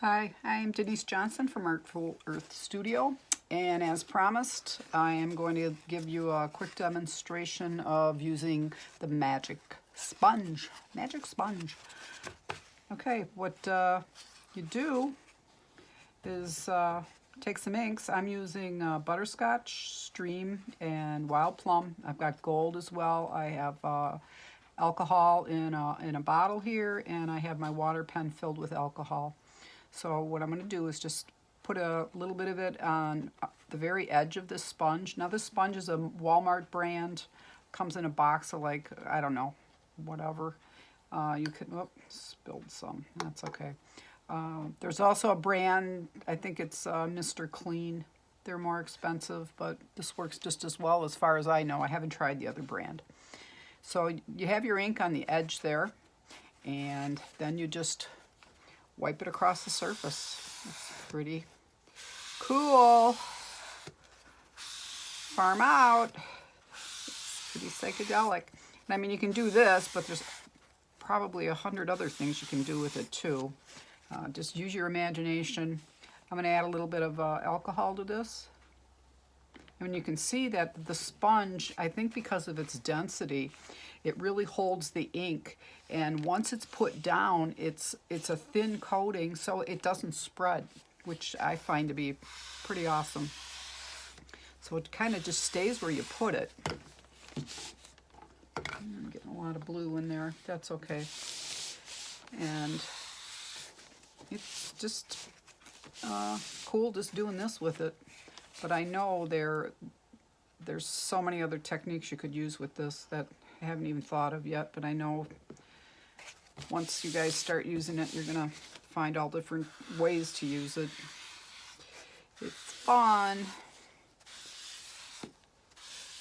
Hi, I'm Denise Johnson from Artful Earth Studio, and as promised, I am going to give you a quick demonstration of using the magic sponge. Magic sponge. Okay, what you do is take some inks. I'm using butterscotch, stream, and wild plum. I've got gold as well. I have alcohol in a bottle here, and I have my water pen filled with alcohol. So what I'm going to do is just put a little bit of it on the very edge of this sponge. Now this sponge is a Walmart brand. Comes in a box of like, I don't know, whatever. You can, spilled some, that's okay. There's also a brand, I think it's Mr. Clean. They're more expensive, but this works just as well as far as I know. I haven't tried the other brand. So you have your ink on the edge there, and then you just wipe it across the surface. It's pretty cool. Farm out. It's pretty psychedelic. And I mean, you can do this, but there's probably 100 other things you can do with it too. Just use your imagination. I'm going to add a little bit of alcohol to this. And you can see that the sponge, I think because of its density, it really holds the ink. And once it's put down, it's a thin coating, so it doesn't spread, which I find to be pretty awesome. So it kind of just stays where you put it. I'm getting a lot of blue in there. That's okay. And it's just cool just doing this with it. But I know there's so many other techniques you could use with this that I haven't even thought of yet. But I know once you guys start using it, you're going to find all different ways to use it. It's fun.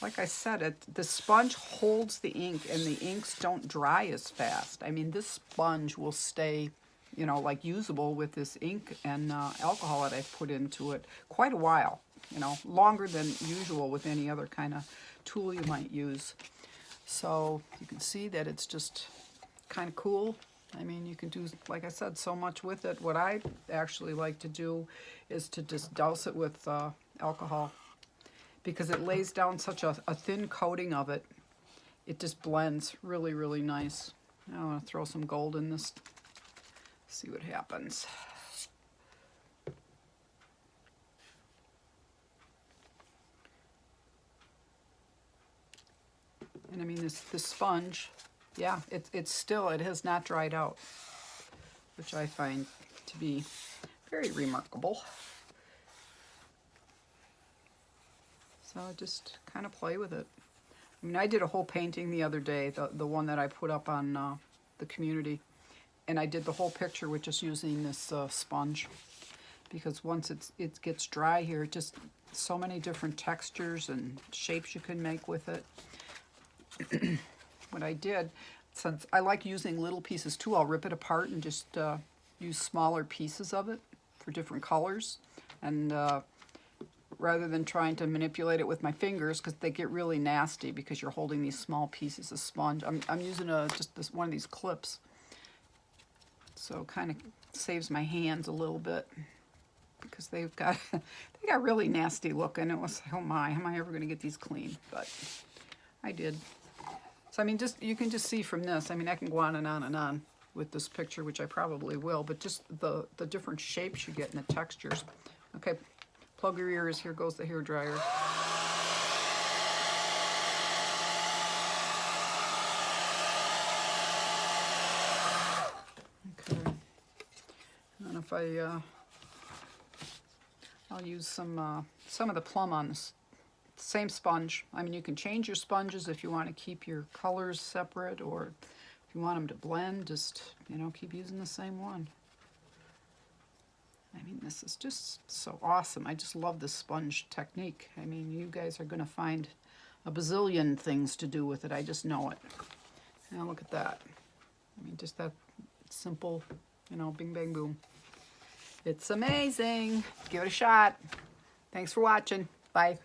Like I said, the sponge holds the ink, and the inks don't dry as fast. I mean, this sponge will stay, you know, like usable with this ink and alcohol that I've put into it quite a while. You know, longer than usual with any other kind of tool you might use. So you can see that it's just kind of cool. I mean, you can do, like I said, so much with it. What I actually like to do is to just douse it with alcohol, because it lays down such a thin coating of it. It just blends really, really nice. Now I'm going to throw some gold in this, see what happens. And I mean, this sponge, yeah, it has not dried out, which I find to be very remarkable. So I just kind of play with it. I mean, I did a whole painting the other day, the one that I put up on the community, and I did the whole picture with just using this sponge, because once it gets dry here, just so many different textures and shapes you can make with it. What I did, since I like using little pieces too, I'll rip it apart and just use smaller pieces of it for different colors. And rather than trying to manipulate it with my fingers, because they get really nasty because you're holding these small pieces of sponge, I'm using just one of these clips. So it kind of saves my hands a little bit, because they got really nasty looking. It was, oh my, am I ever going to get these clean? But I did. So I mean, just you can just see from this, I mean, I can go on and on and on with this picture, which I probably will, but just the different shapes you get and the textures. Okay, plug your ears, here goes the hairdryer. Okay, and if I'll use some of the plum on this same sponge. I mean, you can change your sponges if you want to keep your colors separate, or if you want them to blend, just, you know, keep using the same one. I mean, this is just so awesome. I just love this sponge technique. I mean, you guys are going to find a bazillion things to do with it. I just know it. Now look at that. I mean, just that simple, you know, bing, bang, boom. It's amazing. Give it a shot. Thanks for watching. Bye.